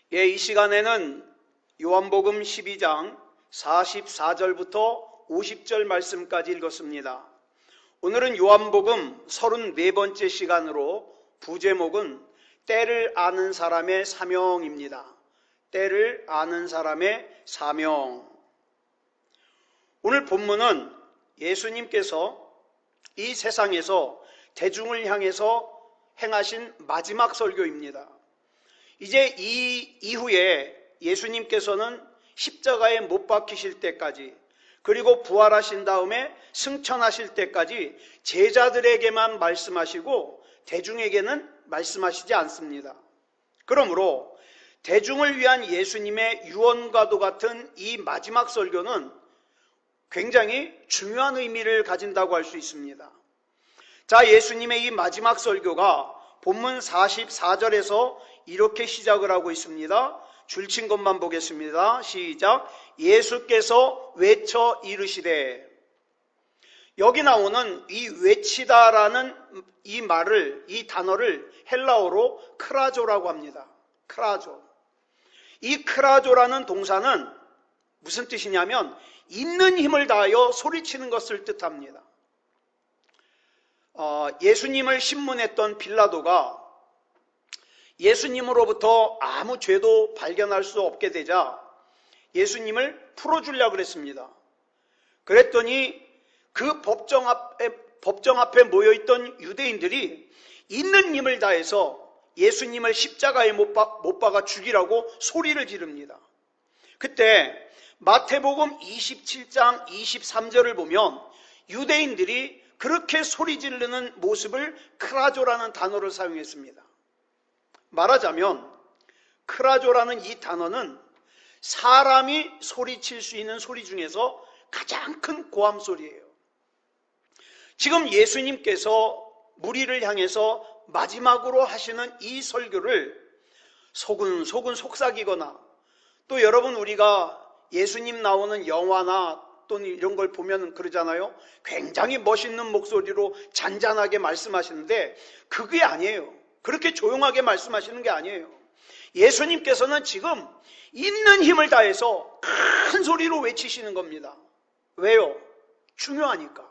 이 시간에는 요한복음 12장 44절부터 50절 말씀까지 읽었습니다. 오늘은 요한복음 34번째 시간으로 부제목은 때를 아는 사람의 사명입니다. 때를 아는 사람의 사명. 오늘 본문은 예수님께서 이 세상에서 대중을 향해서 행하신 마지막 설교입니다. 이제 이 이후에 예수님께서는 십자가에 못 박히실 때까지, 그리고 부활하신 다음에 승천하실 때까지 제자들에게만 말씀하시고 대중에게는 말씀하시지 않습니다. 그러므로 대중을 위한 예수님의 유언과도 같은 이 마지막 설교는 굉장히 중요한 의미를 가진다고 할 수 있습니다. 자, 예수님의 이 마지막 설교가 본문 44절에서 이렇게 시작을 하고 있습니다. 줄친 것만 보겠습니다. 시작. 예수께서 외쳐 이르시되. 여기 나오는 이 외치다라는 이 말을, 이 단어를 헬라어로 크라조라고 합니다. 크라조. 이 크라조라는 동사는 무슨 뜻이냐면 있는 힘을 다하여 소리치는 것을 뜻합니다. 예수님을 신문했던 빌라도가 예수님으로부터 아무 죄도 발견할 수 없게 되자 예수님을 풀어주려고 그랬습니다. 그랬더니 그 법정 앞에 모여있던 유대인들이 있는 힘을 다해서 예수님을 십자가에 못 박아 죽이라고 소리를 지릅니다. 그때 마태복음 27장 23절을 보면 유대인들이 그렇게 소리 지르는 모습을 크라조라는 단어를 사용했습니다. 말하자면 크라조라는 이 단어는 사람이 소리칠 수 있는 소리 중에서 가장 큰 고함 소리예요. 지금 예수님께서 무리를 향해서 마지막으로 하시는 이 설교를 소근소근 속삭이거나, 또 여러분 우리가 예수님 나오는 영화나 또는 이런 걸 보면 그러잖아요. 굉장히 멋있는 목소리로 잔잔하게 말씀하시는데 그게 아니에요. 그렇게 조용하게 말씀하시는 게 아니에요. 예수님께서는 지금 있는 힘을 다해서 큰 소리로 외치시는 겁니다. 왜요? 중요하니까.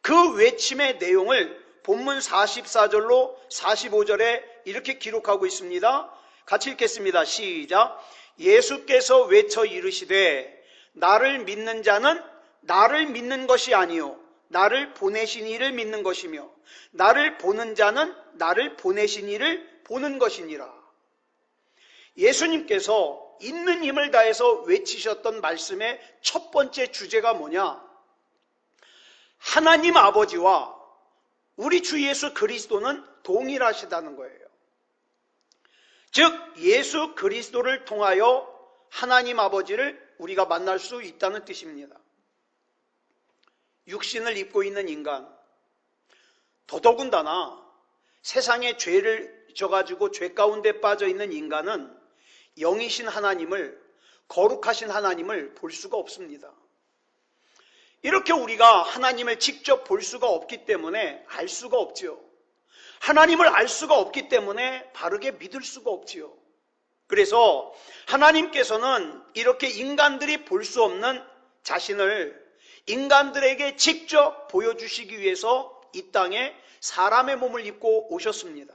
그 외침의 내용을 본문 44절로 45절에 이렇게 기록하고 있습니다. 같이 읽겠습니다. 시작. 예수께서 외쳐 이르시되 나를 믿는 자는 나를 믿는 것이 아니요 나를 보내신 이를 믿는 것이며 나를 보는 자는 나를 보내신 이를 보는 것이니라. 예수님께서 있는 힘을 다해서 외치셨던 말씀의 첫 번째 주제가 뭐냐? 하나님 아버지와 우리 주 예수 그리스도는 동일하시다는 거예요. 즉 예수 그리스도를 통하여 하나님 아버지를 우리가 만날 수 있다는 뜻입니다. 육신을 입고 있는 인간, 더더군다나 세상에 죄를 져가지고 죄 가운데 빠져 있는 인간은 영이신 하나님을, 거룩하신 하나님을 볼 수가 없습니다. 이렇게 우리가 하나님을 직접 볼 수가 없기 때문에 알 수가 없지요. 하나님을 알 수가 없기 때문에 바르게 믿을 수가 없지요. 그래서 하나님께서는 이렇게 인간들이 볼 수 없는 자신을 인간들에게 직접 보여주시기 위해서 이 땅에 사람의 몸을 입고 오셨습니다.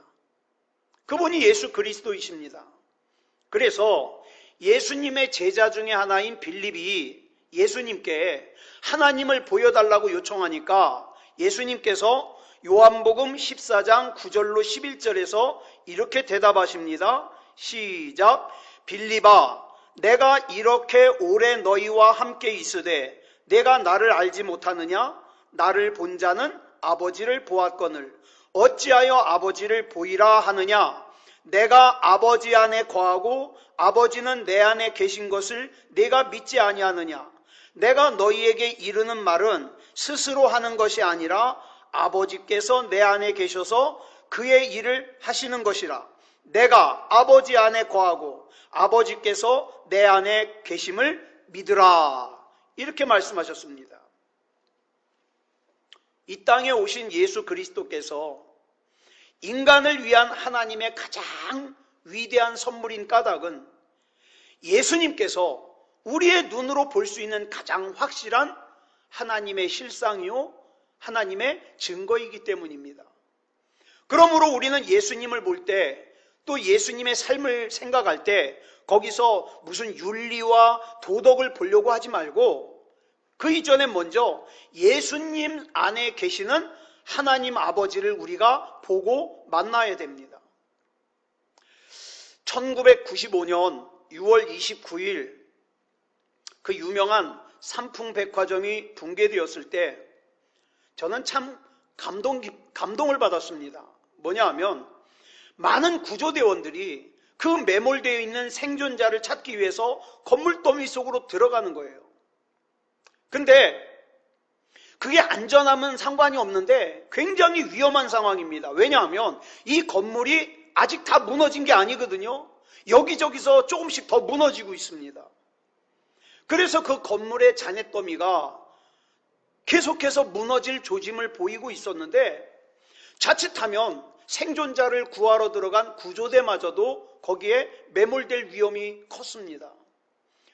그분이 예수 그리스도이십니다. 그래서 예수님의 제자 중에 하나인 빌립이 예수님께 하나님을 보여달라고 요청하니까 예수님께서 요한복음 14장 9절로 11절에서 이렇게 대답하십니다. 시작. 빌립아, 내가 이렇게 오래 너희와 함께 있으되 내가 나를 알지 못하느냐? 나를 본 자는 아버지를 보았거늘 어찌하여 아버지를 보이라 하느냐? 내가 아버지 안에 거하고 아버지는 내 안에 계신 것을 내가 믿지 아니하느냐? 내가 너희에게 이르는 말은 스스로 하는 것이 아니라 아버지께서 내 안에 계셔서 그의 일을 하시는 것이라. 내가 아버지 안에 거하고 아버지께서 내 안에 계심을 믿으라. 이렇게 말씀하셨습니다. 이 땅에 오신 예수 그리스도께서 인간을 위한 하나님의 가장 위대한 선물인 까닭은 예수님께서 우리의 눈으로 볼 수 있는 가장 확실한 하나님의 실상이요 하나님의 증거이기 때문입니다. 그러므로 우리는 예수님을 볼 때, 또 예수님의 삶을 생각할 때 거기서 무슨 윤리와 도덕을 보려고 하지 말고 그 이전에 먼저 예수님 안에 계시는 하나님 아버지를 우리가 보고 만나야 됩니다. 1995년 6월 29일 그 유명한 삼풍백화점이 붕괴되었을 때 저는 참 감동을 받았습니다. 뭐냐 하면 많은 구조대원들이 그 매몰되어 있는 생존자를 찾기 위해서 건물 더미 속으로 들어가는 거예요. 근데 그게 안전함은 상관이 없는데 굉장히 위험한 상황입니다. 왜냐하면 이 건물이 아직 다 무너진 게 아니거든요. 여기저기서 조금씩 더 무너지고 있습니다. 그래서 그 건물의 잔해더미가 계속해서 무너질 조짐을 보이고 있었는데 자칫하면 생존자를 구하러 들어간 구조대마저도 거기에 매몰될 위험이 컸습니다.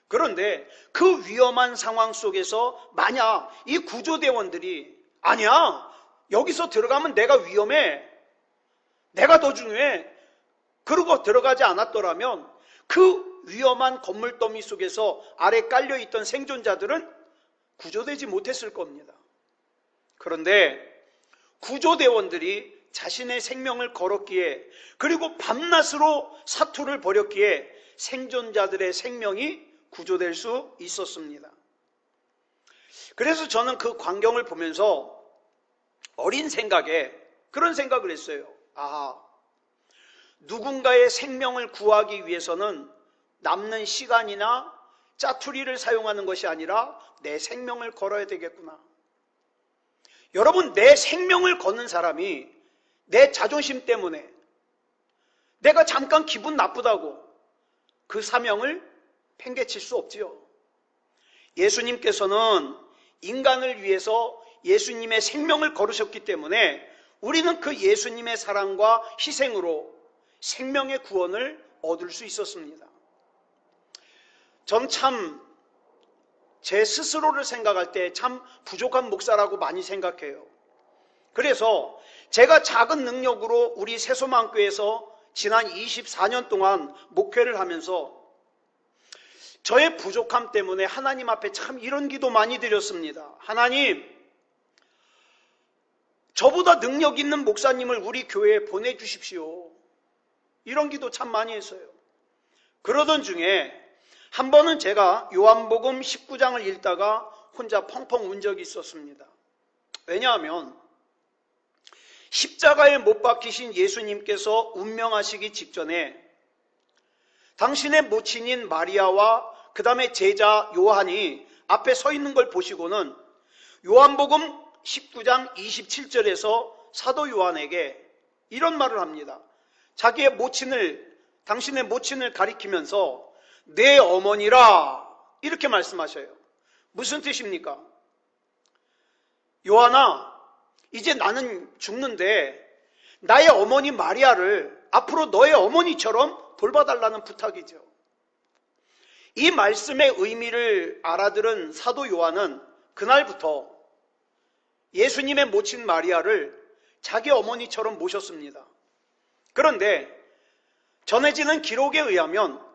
그런데 그 위험한 상황 속에서 만약 이 구조대원들이 아니야, 여기서 들어가면 내가 위험해, 내가 더 중요해, 그러고 들어가지 않았더라면 그 위험한 건물 더미 속에서 아래 깔려있던 생존자들은 구조되지 못했을 겁니다. 그런데 구조대원들이 자신의 생명을 걸었기에, 그리고 밤낮으로 사투를 벌였기에 생존자들의 생명이 구조될 수 있었습니다. 그래서 저는 그 광경을 보면서 어린 생각에 그런 생각을 했어요. 아하, 누군가의 생명을 구하기 위해서는 남는 시간이나 짜투리를 사용하는 것이 아니라 내 생명을 걸어야 되겠구나. 여러분, 내 생명을 거는 사람이 내 자존심 때문에 내가 잠깐 기분 나쁘다고 그 사명을 팽개칠 수 없지요. 예수님께서는 인간을 위해서 예수님의 생명을 걸으셨기 때문에 우리는 그 예수님의 사랑과 희생으로 생명의 구원을 얻을 수 있었습니다. 전 참 제 스스로를 생각할 때 참 부족한 목사라고 많이 생각해요. 그래서 제가 작은 능력으로 우리 새소망교회에서 지난 24년 동안 목회를 하면서 저의 부족함 때문에 하나님 앞에 참 이런 기도 많이 드렸습니다. 하나님, 저보다 능력 있는 목사님을 우리 교회에 보내주십시오. 이런 기도 참 많이 했어요. 그러던 중에 한 번은 제가 요한복음 19장을 읽다가 혼자 펑펑 운 적이 있었습니다. 왜냐하면 십자가에 못 박히신 예수님께서 운명하시기 직전에 당신의 모친인 마리아와 그 다음에 제자 요한이 앞에 서 있는 걸 보시고는 요한복음 19장 27절에서 사도 요한에게 이런 말을 합니다. 자기의 모친을, 당신의 모친을 가리키면서 내 어머니라 이렇게 말씀하셔요. 무슨 뜻입니까? 요한아, 이제 나는 죽는데 나의 어머니 마리아를 앞으로 너의 어머니처럼 돌봐달라는 부탁이죠. 이 말씀의 의미를 알아들은 사도 요한은 그날부터 예수님의 모친 마리아를 자기 어머니처럼 모셨습니다. 그런데 전해지는 기록에 의하면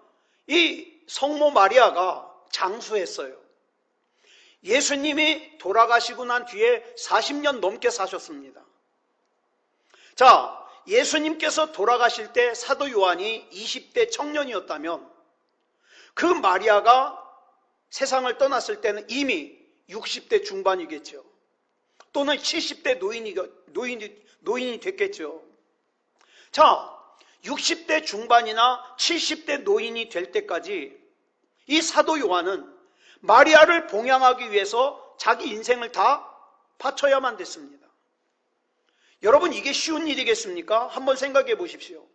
이 성모 마리아가 장수했어요. 예수님이 돌아가시고 난 뒤에 40년 넘게 사셨습니다. 자, 예수님께서 돌아가실 때 사도 요한이 20대 청년이었다면 그 마리아가 세상을 떠났을 때는 이미 60대 중반이겠죠. 또는 70대 노인이 됐겠죠. 자, 60대 중반이나 70대 노인이 될 때까지 이 사도 요한은 마리아를 봉양하기 위해서 자기 인생을 다 바쳐야만 됐습니다. 여러분, 이게 쉬운 일이겠습니까? 한번 생각해 보십시오.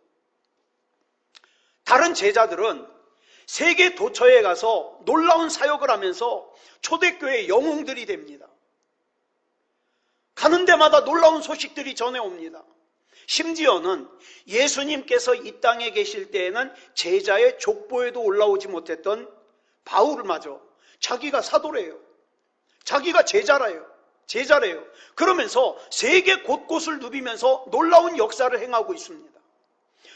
다른 제자들은 세계 도처에 가서 놀라운 사역을 하면서 초대교회 영웅들이 됩니다. 가는 데마다 놀라운 소식들이 전해옵니다. 심지어는 예수님께서 이 땅에 계실 때에는 제자의 족보에도 올라오지 못했던 바울마저 자기가 사도래요. 자기가 제자래요. 그러면서 세계 곳곳을 누비면서 놀라운 역사를 행하고 있습니다.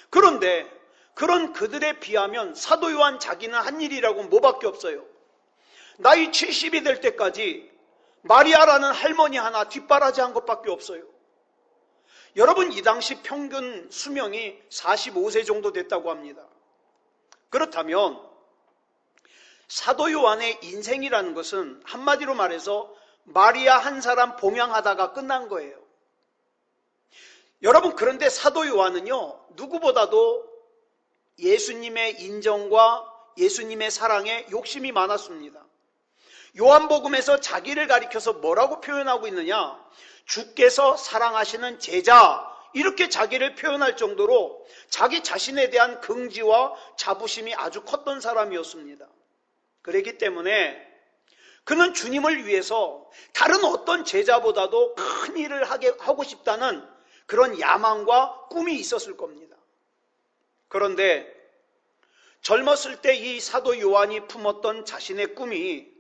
그런데 그런 그들에 비하면 사도 요한 자기는 한 일이라고 뭐밖에 없어요. 나이 70이 될 때까지 마리아라는 할머니 하나 뒷바라지한 것밖에 없어요. 여러분, 이 당시 평균 수명이 45세 정도 됐다고 합니다. 그렇다면 사도 요한의 인생이라는 것은 한마디로 말해서 마리아 한 사람 봉양하다가 끝난 거예요. 여러분, 그런데 사도 요한은요, 누구보다도 예수님의 인정과 예수님의 사랑에 욕심이 많았습니다. 요한복음에서 자기를 가리켜서 뭐라고 표현하고 있느냐? 주께서 사랑하시는 제자, 이렇게 자기를 표현할 정도로 자기 자신에 대한 긍지와 자부심이 아주 컸던 사람이었습니다. 그렇기 때문에 그는 주님을 위해서 다른 어떤 제자보다도 큰 일을 하고 싶다는 그런 야망과 꿈이 있었을 겁니다. 그런데 젊었을 때 이 사도 요한이 품었던 자신의 꿈이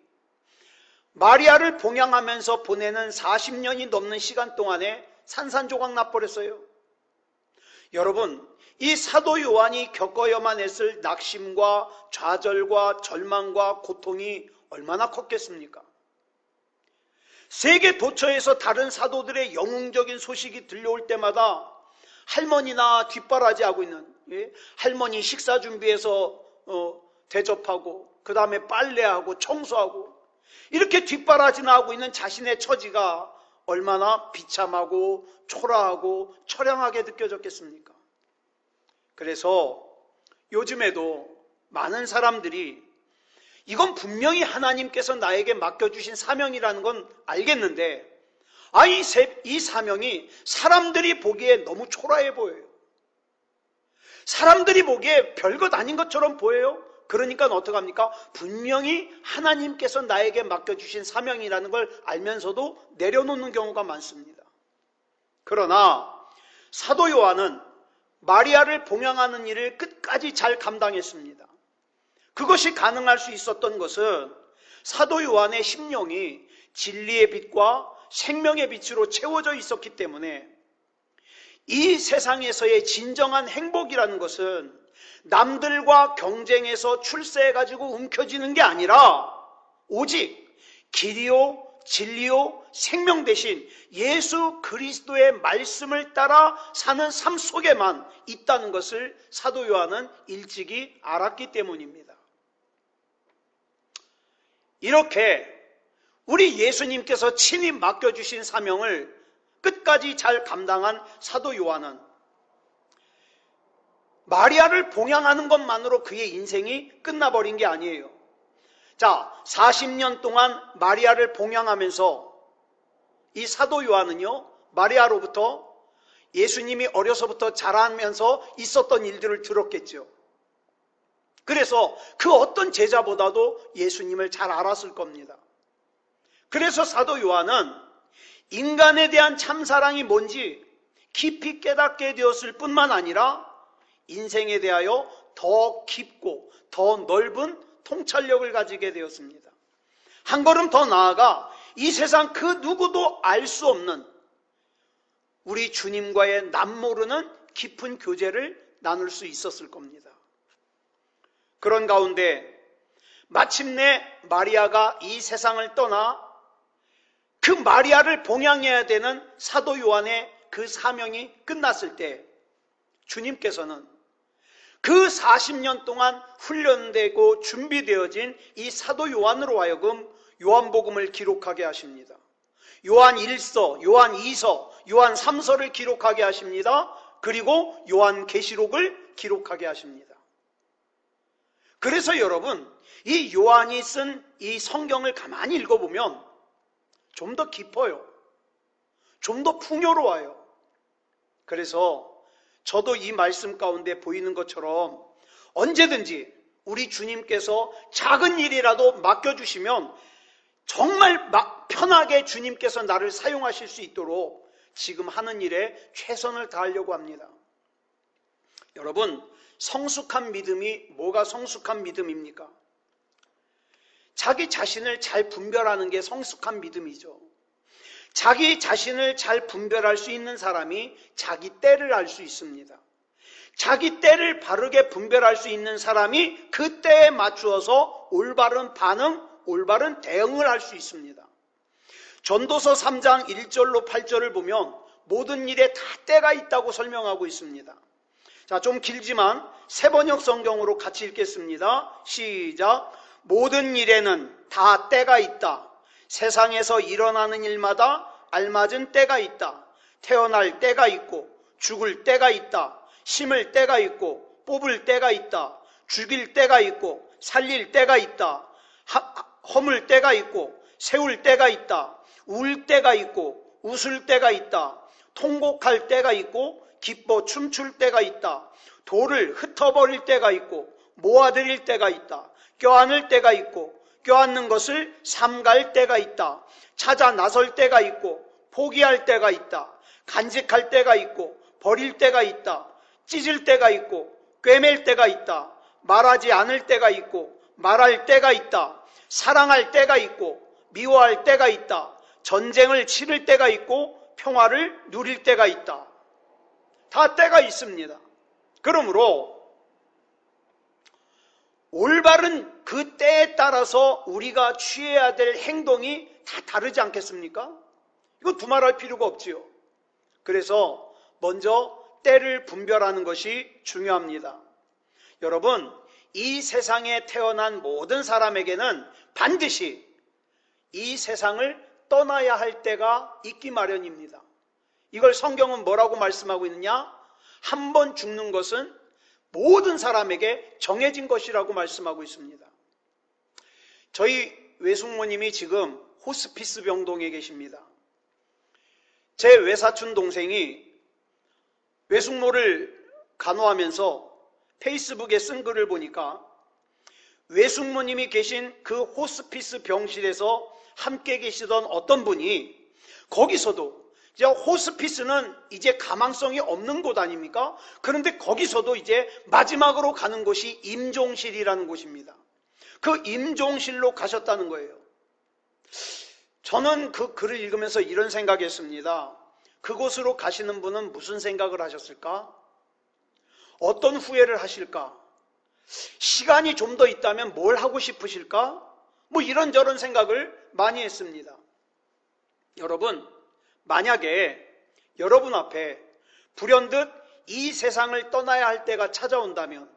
마리아를 봉양하면서 보내는 40년이 넘는 시간 동안에 산산조각 나버렸어요. 여러분, 이 사도 요한이 겪어야만 했을 낙심과 좌절과 절망과 고통이 얼마나 컸겠습니까? 세계 도처에서 다른 사도들의 영웅적인 소식이 들려올 때마다 할머니나 뒷바라지하고 있는, 할머니 식사 준비해서 대접하고 그 다음에 빨래하고 청소하고 이렇게 뒷바라지나 하고 있는 자신의 처지가 얼마나 비참하고 초라하고 처량하게 느껴졌겠습니까? 그래서 요즘에도 많은 사람들이 이건 분명히 하나님께서 나에게 맡겨주신 사명이라는 건 알겠는데 이 사명이 사람들이 보기에 너무 초라해 보여요. 사람들이 보기에 별것 아닌 것처럼 보여요. 그러니까 어떡합니까? 분명히 하나님께서 나에게 맡겨주신 사명이라는 걸 알면서도 내려놓는 경우가 많습니다. 그러나 사도 요한은 마리아를 봉양하는 일을 끝까지 잘 감당했습니다. 그것이 가능할 수 있었던 것은 사도 요한의 심령이 진리의 빛과 생명의 빛으로 채워져 있었기 때문에 이 세상에서의 진정한 행복이라는 것은 남들과 경쟁해서 출세해가지고 움켜쥐는 게 아니라 오직 길이요 진리요 생명 대신 예수 그리스도의 말씀을 따라 사는 삶 속에만 있다는 것을 사도 요한은 일찍이 알았기 때문입니다. 이렇게 우리 예수님께서 친히 맡겨주신 사명을 끝까지 잘 감당한 사도 요한은 마리아를 봉양하는 것만으로 그의 인생이 끝나버린 게 아니에요. 자, 40년 동안 마리아를 봉양하면서 이 사도 요한은요, 마리아로부터 예수님이 어려서부터 자라면서 있었던 일들을 들었겠죠. 그래서 그 어떤 제자보다도 예수님을 잘 알았을 겁니다. 그래서 사도 요한은 인간에 대한 참사랑이 뭔지 깊이 깨닫게 되었을 뿐만 아니라 인생에 대하여 더 깊고 더 넓은 통찰력을 가지게 되었습니다. 한 걸음 더 나아가 이 세상 그 누구도 알 수 없는 우리 주님과의 남모르는 깊은 교제를 나눌 수 있었을 겁니다. 그런 가운데 마침내 마리아가 이 세상을 떠나 그 마리아를 봉양해야 되는 사도 요한의 그 사명이 끝났을 때 주님께서는 그 40년 동안 훈련되고 준비되어진 이 사도 요한으로 하여금 요한복음을 기록하게 하십니다. 요한 1서, 요한 2서, 요한 3서를 기록하게 하십니다. 그리고 요한 계시록을 기록하게 하십니다. 그래서 여러분, 이 요한이 쓴 이 성경을 가만히 읽어보면 좀 더 깊어요. 좀 더 풍요로워요. 그래서 저도 이 말씀 가운데 보이는 것처럼 언제든지 우리 주님께서 작은 일이라도 맡겨주시면 정말 편하게 주님께서 나를 사용하실 수 있도록 지금 하는 일에 최선을 다하려고 합니다. 여러분, 성숙한 믿음이 뭐가 성숙한 믿음입니까? 자기 자신을 잘 분별하는 게 성숙한 믿음이죠. 자기 자신을 잘 분별할 수 있는 사람이 자기 때를 알 수 있습니다. 자기 때를 바르게 분별할 수 있는 사람이 그 때에 맞추어서 올바른 반응, 올바른 대응을 할 수 있습니다. 전도서 3장 1절로 8절을 보면 모든 일에 다 때가 있다고 설명하고 있습니다. 자, 좀 길지만 세번역 성경으로 같이 읽겠습니다. 시작. 모든 일에는 다 때가 있다. 세상에서 일어나는 일마다 알맞은 때가 있다. 태어날 때가 있고 죽을 때가 있다. 심을 때가 있고 뽑을 때가 있다. 죽일 때가 있고 살릴 때가 있다. 허물 때가 있고 세울 때가 있다. 울 때가 있고 웃을 때가 있다. 통곡할 때가 있고 기뻐 춤출 때가 있다. 돌을 흩어버릴 때가 있고 모아들일 때가 있다. 껴안을 때가 있고 껴안는 것을 삼갈 때가 있다. 찾아 나설 때가 있고 포기할 때가 있다. 간직할 때가 있고 버릴 때가 있다. 찢을 때가 있고 꿰맬 때가 있다. 말하지 않을 때가 있고 말할 때가 있다. 사랑할 때가 있고 미워할 때가 있다. 전쟁을 치를 때가 있고 평화를 누릴 때가 있다. 다 때가 있습니다. 그러므로 올바른 그 때에 따라서 우리가 취해야 될 행동이 다 다르지 않겠습니까? 이거 두말할 필요가 없지요. 그래서 먼저 때를 분별하는 것이 중요합니다. 여러분, 이 세상에 태어난 모든 사람에게는 반드시 이 세상을 떠나야 할 때가 있기 마련입니다. 이걸 성경은 뭐라고 말씀하고 있느냐? 한 번 죽는 것은 모든 사람에게 정해진 것이라고 말씀하고 있습니다. 저희 외숙모님이 지금 호스피스 병동에 계십니다. 제 외사촌 동생이 외숙모를 간호하면서 페이스북에 쓴 글을 보니까 외숙모님이 계신 그 호스피스 병실에서 함께 계시던 어떤 분이 거기서도 이제 호스피스는 이제 가망성이 없는 곳 아닙니까? 그런데 거기서도 이제 마지막으로 가는 곳이 임종실이라는 곳입니다. 그 임종실로 가셨다는 거예요. 저는 그 글을 읽으면서 이런 생각했습니다. 그곳으로 가시는 분은 무슨 생각을 하셨을까? 어떤 후회를 하실까? 시간이 좀 더 있다면 뭘 하고 싶으실까? 뭐 이런저런 생각을 많이 했습니다. 여러분, 만약에 여러분 앞에 불현듯 이 세상을 떠나야 할 때가 찾아온다면,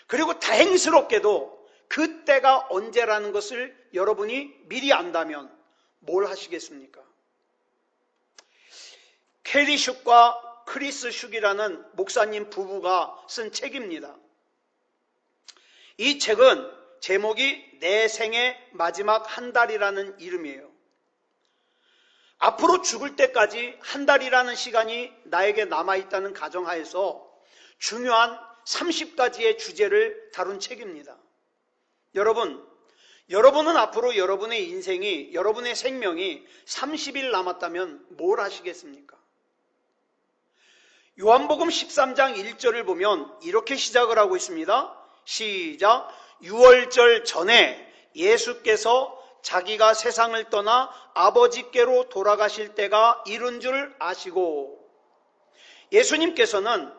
그리고 다행스럽게도 그 때가 언제라는 것을 여러분이 미리 안다면 뭘 하시겠습니까? 캐리 슉과 크리스 슉이라는 목사님 부부가 쓴 책입니다. 이 책은 제목이 내 생의 마지막 한 달이라는 이름이에요. 앞으로 죽을 때까지 한 달이라는 시간이 나에게 남아있다는 가정하에서 중요한 30가지의 주제를 다룬 책입니다. 여러분은 앞으로 여러분의 인생이, 여러분의 생명이 30일 남았다면 뭘 하시겠습니까? 요한복음 13장 1절을 보면 이렇게 시작을 하고 있습니다. 시작. 유월절 전에 예수께서 자기가 세상을 떠나 아버지께로 돌아가실 때가 이른 줄 아시고, 예수님께서는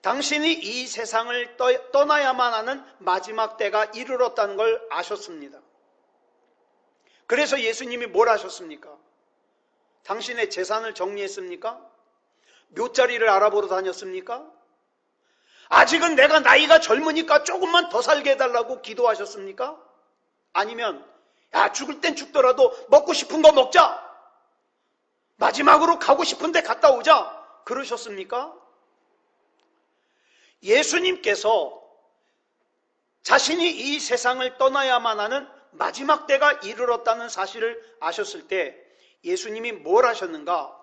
당신이 이 세상을 떠나야만 하는 마지막 때가 이르렀다는 걸 아셨습니다. 그래서 예수님이 뭘 하셨습니까? 당신의 재산을 정리했습니까? 묘자리를 알아보러 다녔습니까? 아직은 내가 나이가 젊으니까 조금만 더 살게 해달라고 기도하셨습니까? 아니면 야, 죽을 땐 죽더라도 먹고 싶은 거 먹자, 마지막으로 가고 싶은 데 갔다 오자, 그러셨습니까? 예수님께서 자신이 이 세상을 떠나야만 하는 마지막 때가 이르렀다는 사실을 아셨을 때 예수님이 뭘 하셨는가?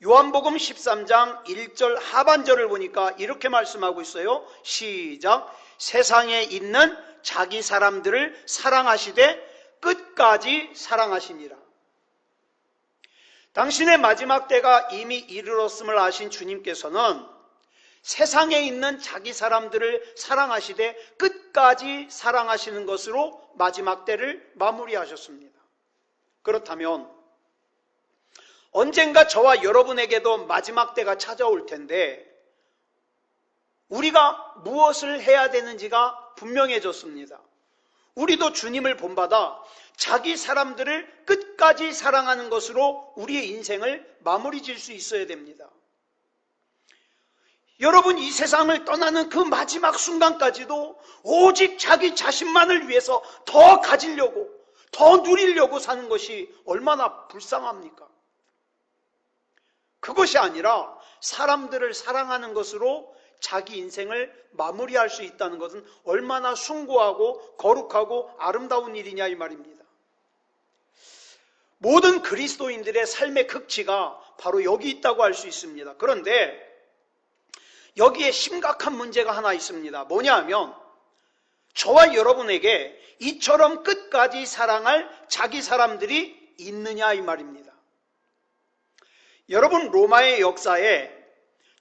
요한복음 13장 1절 하반절을 보니까 이렇게 말씀하고 있어요. 시작. 세상에 있는 자기 사람들을 사랑하시되 끝까지 사랑하시니라. 당신의 마지막 때가 이미 이르렀음을 아신 주님께서는 세상에 있는 자기 사람들을 사랑하시되 끝까지 사랑하시는 것으로 마지막 때를 마무리하셨습니다. 그렇다면 언젠가 저와 여러분에게도 마지막 때가 찾아올 텐데 우리가 무엇을 해야 되는지가 분명해졌습니다. 우리도 주님을 본받아 자기 사람들을 끝까지 사랑하는 것으로 우리의 인생을 마무리 지을 수 있어야 됩니다. 여러분, 이 세상을 떠나는 그 마지막 순간까지도 오직 자기 자신만을 위해서 더 가지려고, 더 누리려고 사는 것이 얼마나 불쌍합니까? 그것이 아니라 사람들을 사랑하는 것으로 자기 인생을 마무리할 수 있다는 것은 얼마나 숭고하고 거룩하고 아름다운 일이냐 이 말입니다. 모든 그리스도인들의 삶의 극치가 바로 여기 있다고 할 수 있습니다. 그런데 여기에 심각한 문제가 하나 있습니다. 뭐냐 하면 저와 여러분에게 이처럼 끝까지 사랑할 자기 사람들이 있느냐 이 말입니다. 여러분, 로마의 역사에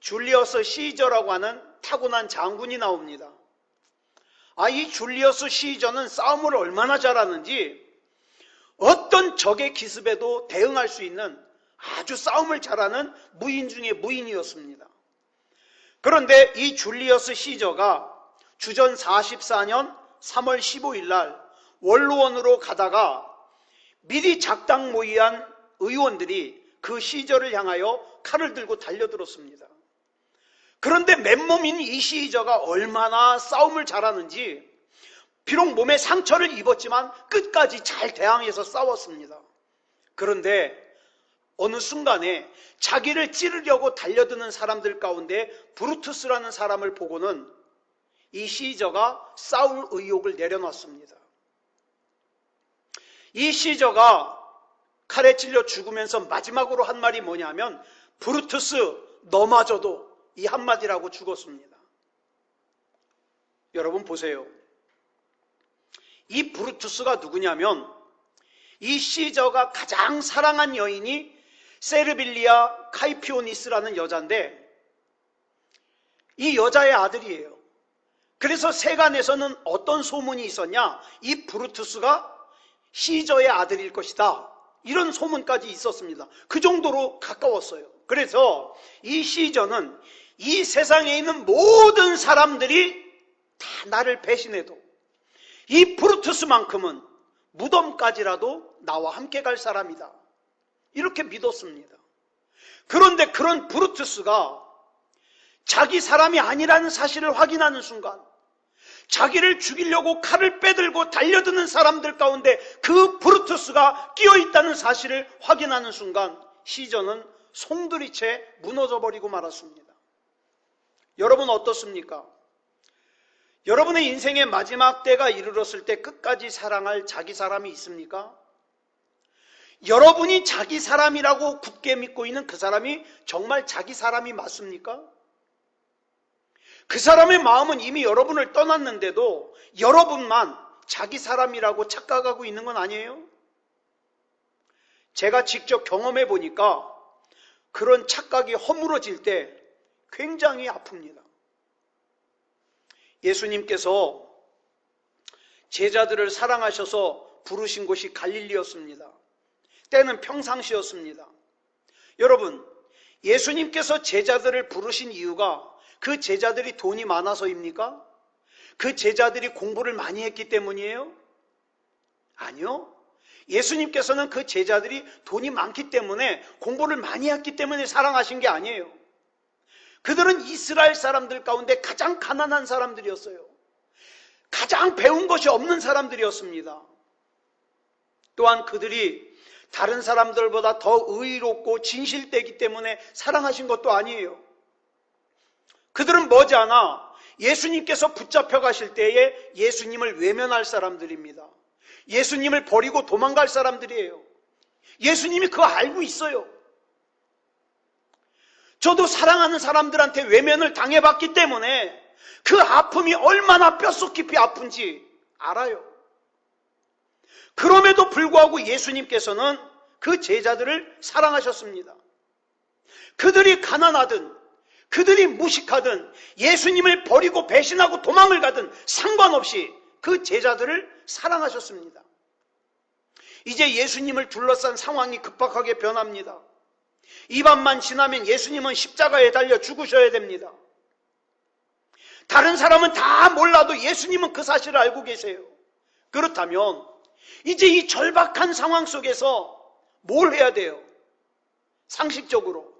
줄리어스 시저라고 하는 타고난 장군이 나옵니다. 이 줄리어스 시저는 싸움을 얼마나 잘하는지 어떤 적의 기습에도 대응할 수 있는 아주 싸움을 잘하는 무인 중에 무인이었습니다. 그런데 이 줄리어스 시저가 주전 44년 3월 15일 날 원로원으로 가다가 미리 작당 모의한 의원들이 그 시저를 향하여 칼을 들고 달려들었습니다. 그런데 맨몸인 이 시저가 얼마나 싸움을 잘하는지 비록 몸에 상처를 입었지만 끝까지 잘 대항해서 싸웠습니다. 그런데 어느 순간에 자기를 찌르려고 달려드는 사람들 가운데 브루투스라는 사람을 보고는 이 시저가 싸울 의욕을 내려놨습니다. 이 시저가 칼에 찔려 죽으면서 마지막으로 한 말이 뭐냐면 브루투스 너마저도 이 한마디라고 죽었습니다. 여러분 보세요. 이 브루투스가 누구냐면 이 시저가 가장 사랑한 여인이 세르빌리아 카이피오니스라는 여자인데 이 여자의 아들이에요. 그래서 세간에서는 어떤 소문이 있었냐? 이 브루투스가 시저의 아들일 것이다. 이런 소문까지 있었습니다. 그 정도로 가까웠어요. 그래서 이 시저는 이 세상에 있는 모든 사람들이 다 나를 배신해도 이 브루투스만큼은 무덤까지라도 나와 함께 갈 사람이다. 이렇게 믿었습니다. 그런데 그런 브루투스가 자기 사람이 아니라는 사실을 확인하는 순간 자기를 죽이려고 칼을 빼들고 달려드는 사람들 가운데 그 브루투스가 끼어있다는 사실을 확인하는 순간 시저는 송두리째 무너져버리고 말았습니다. 여러분 어떻습니까? 여러분의 인생의 마지막 때가 이르렀을 때 끝까지 사랑할 자기 사람이 있습니까? 여러분이 자기 사람이라고 굳게 믿고 있는 그 사람이 정말 자기 사람이 맞습니까? 그 사람의 마음은 이미 여러분을 떠났는데도 여러분만 자기 사람이라고 착각하고 있는 건 아니에요? 제가 직접 경험해 보니까 그런 착각이 허물어질 때 굉장히 아픕니다. 예수님께서 제자들을 사랑하셔서 부르신 곳이 갈릴리였습니다. 때는 평상시였습니다. 여러분, 예수님께서 제자들을 부르신 이유가 그 제자들이 돈이 많아서입니까? 그 제자들이 공부를 많이 했기 때문이에요? 아니요. 예수님께서는 그 제자들이 돈이 많기 때문에 공부를 많이 했기 때문에 사랑하신 게 아니에요. 그들은 이스라엘 사람들 가운데 가장 가난한 사람들이었어요. 가장 배운 것이 없는 사람들이었습니다. 또한 그들이 다른 사람들보다 더 의롭고 진실되기 때문에 사랑하신 것도 아니에요. 그들은 머지않아 예수님께서 붙잡혀 가실 때에 예수님을 외면할 사람들입니다. 예수님을 버리고 도망갈 사람들이에요. 예수님이 그거 알고 있어요. 저도 사랑하는 사람들한테 외면을 당해봤기 때문에 그 아픔이 얼마나 뼛속 깊이 아픈지 알아요. 그럼에도 불구하고 예수님께서는 그 제자들을 사랑하셨습니다. 그들이 가난하든 그들이 무식하든 예수님을 버리고 배신하고 도망을 가든 상관없이 그 제자들을 사랑하셨습니다. 이제 예수님을 둘러싼 상황이 급박하게 변합니다. 이 밤만 지나면 예수님은 십자가에 달려 죽으셔야 됩니다. 다른 사람은 다 몰라도 예수님은 그 사실을 알고 계세요. 그렇다면 이제 이 절박한 상황 속에서 뭘 해야 돼요? 상식적으로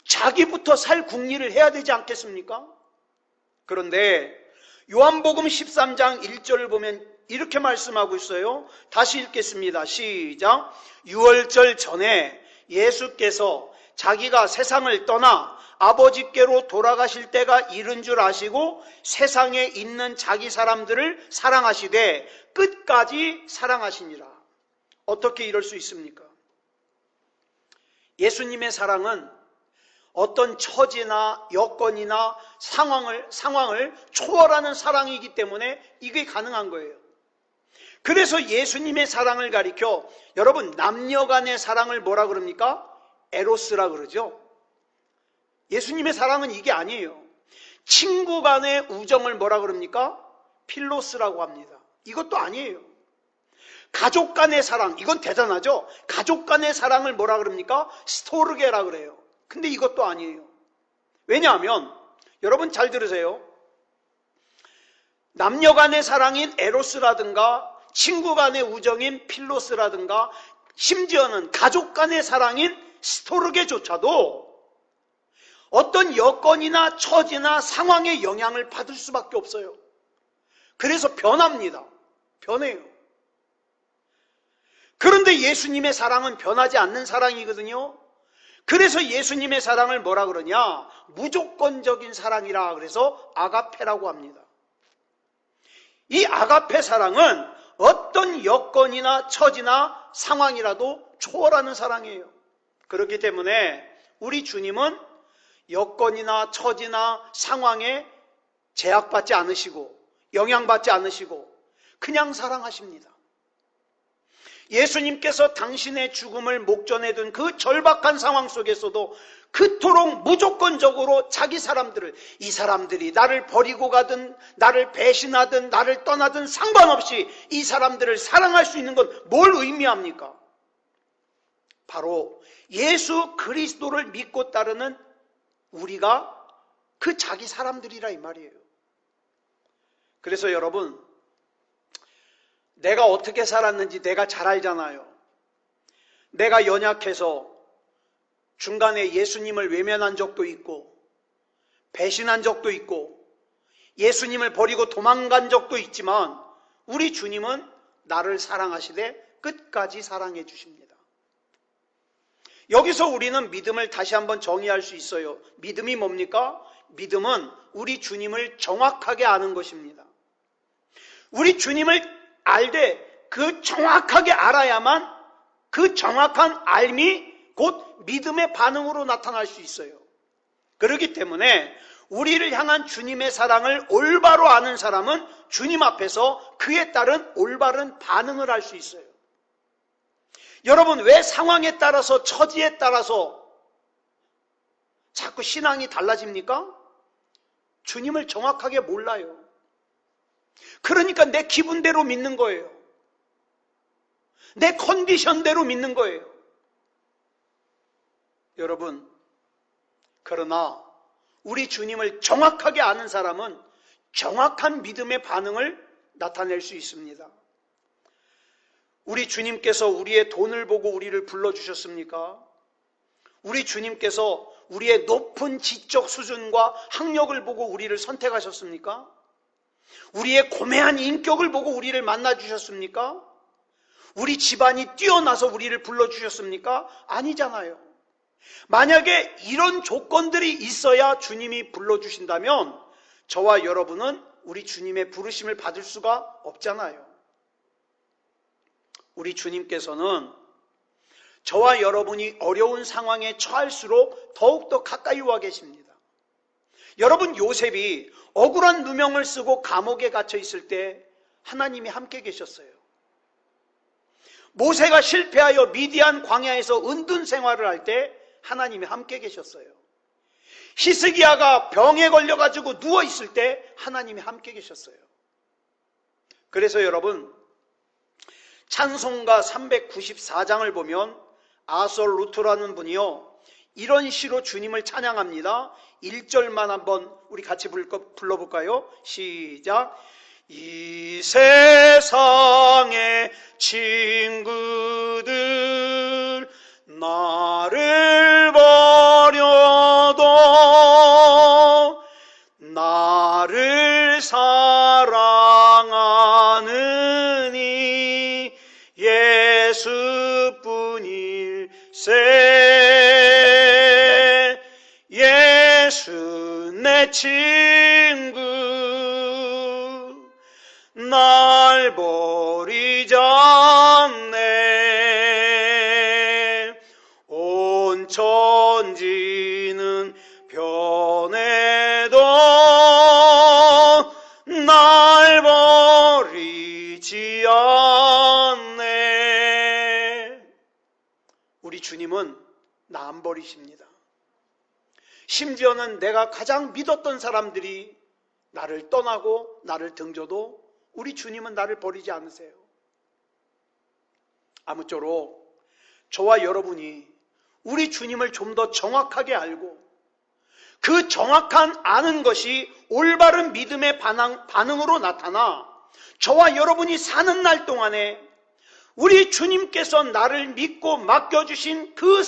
자기부터 살 궁리를 해야 되지 않겠습니까? 그런데 요한복음 13장 1절을 보면 이렇게 말씀하고 있어요. 다시 읽겠습니다. 시작. 유월절 전에 예수께서 자기가 세상을 떠나 아버지께로 돌아가실 때가 이른 줄 아시고 세상에 있는 자기 사람들을 사랑하시되 끝까지 사랑하시니라. 어떻게 이럴 수 있습니까? 예수님의 사랑은 어떤 처지나 여건이나 상황을 초월하는 사랑이기 때문에 이게 가능한 거예요. 그래서 예수님의 사랑을 가리켜 여러분 남녀 간의 사랑을 뭐라 그럽니까? 에로스라 그러죠. 예수님의 사랑은 이게 아니에요. 친구 간의 우정을 뭐라 그럽니까? 필로스라고 합니다. 이것도 아니에요. 가족 간의 사랑, 이건 대단하죠. 가족 간의 사랑을 뭐라 그럽니까? 스토르게라 그래요. 근데 이것도 아니에요. 왜냐하면 여러분 잘 들으세요. 남녀 간의 사랑인 에로스라든가 친구 간의 우정인 필로스라든가 심지어는 가족 간의 사랑인 스토르게조차도 어떤 여건이나 처지나 상황의 영향을 받을 수밖에 없어요. 그래서 변합니다. 변해요. 그런데 예수님의 사랑은 변하지 않는 사랑이거든요. 그래서 예수님의 사랑을 뭐라 그러냐? 무조건적인 사랑이라 그래서 아가페라고 합니다. 이 아가페 사랑은 어떤 여건이나 처지나 상황이라도 초월하는 사랑이에요. 그렇기 때문에 우리 주님은 여건이나 처지나 상황에 제약받지 않으시고 영향받지 않으시고 그냥 사랑하십니다. 예수님께서 당신의 죽음을 목전에 둔 그 절박한 상황 속에서도 그토록 무조건적으로 자기 사람들을, 이 사람들이 나를 버리고 가든 나를 배신하든 나를 떠나든 상관없이 이 사람들을 사랑할 수 있는 건 뭘 의미합니까? 바로 예수 그리스도를 믿고 따르는 우리가 그 자기 사람들이라 이 말이에요. 그래서 여러분, 내가 어떻게 살았는지 내가 잘 알잖아요. 내가 연약해서 중간에 예수님을 외면한 적도 있고 배신한 적도 있고 예수님을 버리고 도망간 적도 있지만 우리 주님은 나를 사랑하시되 끝까지 사랑해 주십니다. 여기서 우리는 믿음을 다시 한번 정의할 수 있어요. 믿음이 뭡니까? 믿음은 우리 주님을 정확하게 아는 것입니다. 우리 주님을 알되 그 정확하게 알아야만 그 정확한 알미 곧 믿음의 반응으로 나타날 수 있어요. 그렇기 때문에 우리를 향한 주님의 사랑을 올바로 아는 사람은 주님 앞에서 그에 따른 올바른 반응을 할 수 있어요. 여러분, 왜 상황에 따라서 처지에 따라서 자꾸 신앙이 달라집니까? 주님을 정확하게 몰라요. 그러니까 내 기분대로 믿는 거예요. 내 컨디션대로 믿는 거예요. 여러분, 그러나 우리 주님을 정확하게 아는 사람은 정확한 믿음의 반응을 나타낼 수 있습니다. 우리 주님께서 우리의 돈을 보고 우리를 불러주셨습니까? 우리 주님께서 우리의 높은 지적 수준과 학력을 보고 우리를 선택하셨습니까? 우리의 고매한 인격을 보고 우리를 만나주셨습니까? 우리 집안이 뛰어나서 우리를 불러주셨습니까? 아니잖아요. 만약에 이런 조건들이 있어야 주님이 불러주신다면 저와 여러분은 우리 주님의 부르심을 받을 수가 없잖아요. 우리 주님께서는 저와 여러분이 어려운 상황에 처할수록 더욱더 가까이 와 계십니다. 여러분, 요셉이 억울한 누명을 쓰고 감옥에 갇혀 있을 때 하나님이 함께 계셨어요. 모세가 실패하여 미디안 광야에서 은둔 생활을 할 때 하나님이 함께 계셨어요. 히스기야가 병에 걸려가지고 누워있을 때 하나님이 함께 계셨어요. 그래서 여러분, 찬송가 394장을 보면 아솔 루트라는 분이요, 이런 시로 주님을 찬양합니다. 1절만 한번 우리 같이 불러볼까요? 시작. 이 세상의 친구들 나를 버려도 나를 사랑하는 이 예수뿐일세. 예수 내 친구 날 버리지 않네. 온 천지는 변해도 날 버리지 않네. 우리 주님은 나 안 버리십니다. 심지어는 내가 가장 믿었던 사람들이 나를 떠나고 나를 등져도 우리 주님은 나를 버리지 않으세요. 아무쪼록 저와 여러분이 우리 주님을 좀 더 정확하게 알고 그 정확한 아는 것이 올바른 믿음의 반응으로 나타나 저와 여러분이 사는 날 동안에 우리 주님께서 나를 믿고 맡겨주신 그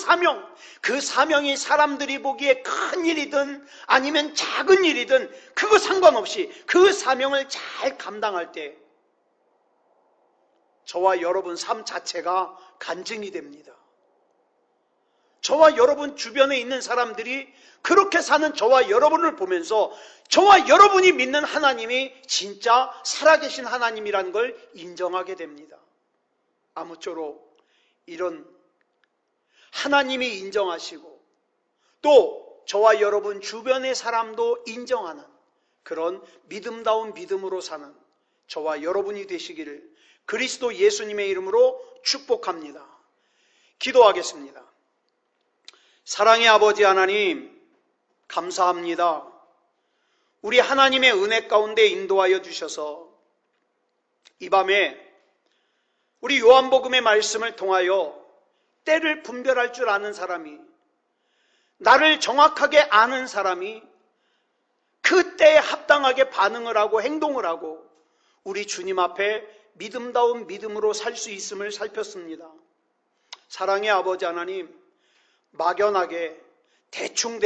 사명이 사람들이 보기에 큰 일이든 아니면 작은 일이든 그거 상관없이 그 사명을 잘 감당할 때 저와 여러분 삶 자체가 간증이 됩니다. 저와 여러분 주변에 있는 사람들이 그렇게 사는 저와 여러분을 보면서 저와 여러분이 믿는 하나님이 진짜 살아계신 하나님이라는 걸 인정하게 됩니다. 아무쪼록 이런 하나님이 인정하시고 또 저와 여러분 주변의 사람도 인정하는 그런 믿음다운 믿음으로 사는 저와 여러분이 되시기를 그리스도 예수님의 이름으로 축복합니다. 기도하겠습니다. 사랑의 아버지 하나님, 감사합니다. 우리 하나님의 은혜 가운데 인도하여 주셔서 이 밤에 우리 요한복음의 말씀을 통하여 때를 분별할 줄 아는 사람이, 나를 정확하게 아는 사람이 그 때에 합당하게 반응을 하고 행동을 하고 우리 주님 앞에 믿음다운 믿음으로 살 수 있음을 살폈습니다. 사랑의 아버지 하나님, 막연하게 대충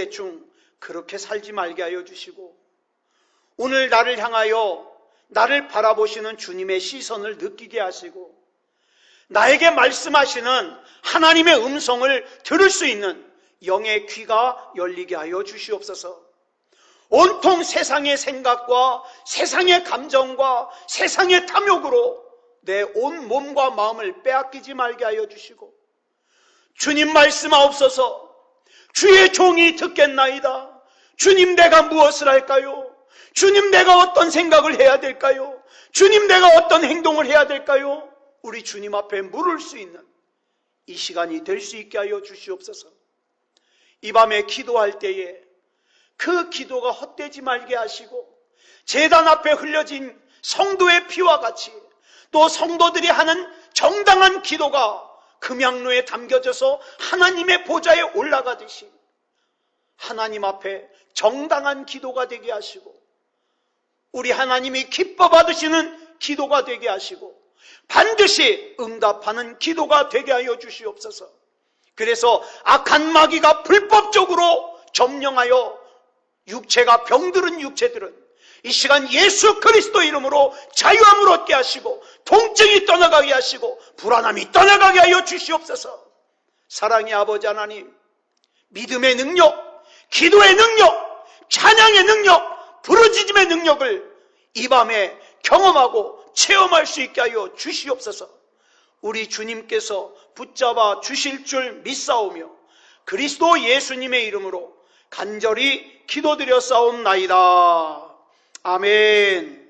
그렇게 살지 말게 하여 주시고 오늘 나를 향하여 나를 바라보시는 주님의 시선을 느끼게 하시고 나에게 말씀하시는 하나님의 음성을 들을 수 있는 영의 귀가 열리게 하여 주시옵소서. 온통 세상의 생각과 세상의 감정과 세상의 탐욕으로 내 온 몸과 마음을 빼앗기지 말게 하여 주시고 주님 말씀하옵소서. 주의 종이 듣겠나이다. 주님, 내가 무엇을 할까요? 주님, 내가 어떤 생각을 해야 될까요? 주님, 내가 어떤 행동을 해야 될까요? 우리 주님 앞에 물을 수 있는 이 시간이 될 수 있게 하여 주시옵소서. 이 밤에 기도할 때에 그 기도가 헛되지 말게 하시고 제단 앞에 흘려진 성도의 피와 같이 또 성도들이 하는 정당한 기도가 금양로에 담겨져서 하나님의 보좌에 올라가듯이 하나님 앞에 정당한 기도가 되게 하시고 우리 하나님이 기뻐 받으시는 기도가 되게 하시고 반드시 응답하는 기도가 되게 하여 주시옵소서. 그래서 악한 마귀가 불법적으로 점령하여 육체가 병들은 육체들은 이 시간 예수 그리스도 이름으로 자유함을 얻게 하시고 통증이 떠나가게 하시고 불안함이 떠나가게 하여 주시옵소서. 사랑의 아버지 하나님, 믿음의 능력, 기도의 능력, 찬양의 능력, 부르짖음의 능력을 이 밤에 경험하고 체험할 수 있게 하여 주시옵소서. 우리 주님께서 붙잡아 주실 줄 믿사오며 그리스도 예수님의 이름으로 간절히 기도드려 싸움나이다. 아멘.